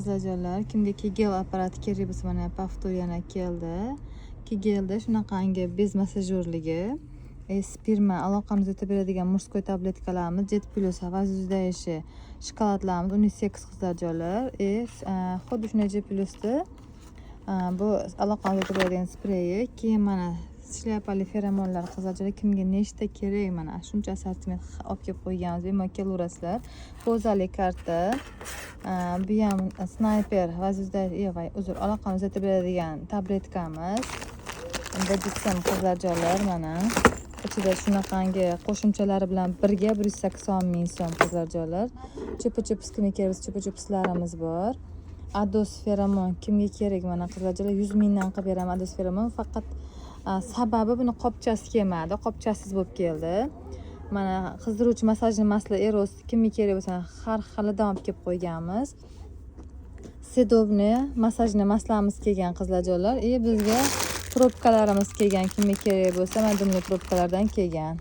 qizlarjonlar, kimga Kegel apparati kerak bo'lsa, mana повторyana keldi. Kegelda shunaqangi bez massajyorligi, sperma aloqamiz o'tib beradigan murskoy tabletkalarimiz, Jet Plus hava uzdayishi shokoladlarimiz, unisex qizlarjonlar. Xuddi shunday Jet Plusda bu aloqamiz o'tib beradigan spreyi, keyin mana shlyapali feromonlar qizlarjonlar, kimga nechta kerak, mana shuncha assortiment olib kelib qo'yganmiz, bemalol kelaverasizlar. Pozali karta, bu ham snayper aloqamiz o'tib beradigan tabletkamiz. Bodisem qizlarjonlar, mana ichida shunaqangi qo'shimchalari bilan birga 180 ming so'm qizlarjonlar. Cho'pa-cho'pis kimga kerak, cho'pa-cho'pislarimiz bor. Ados feromon kimga kerak, mana qizlarjonlar 100 mingdan qilib beraman Ados feromon. Faqat sababi buni qopchasi kelmadi, qopchasiz bo'lib keldi. Mana qizdiruvchi massajni masla Eros kimga kerak bo'lsa har xilidan olib kelib qo'yganmiz. Sedovni massajni maslamiz kelgan qizlarjonlar. Bizga probkalarimiz kelgan, kimga kerak bo'lsa, mana bunday probkalardan kelgan.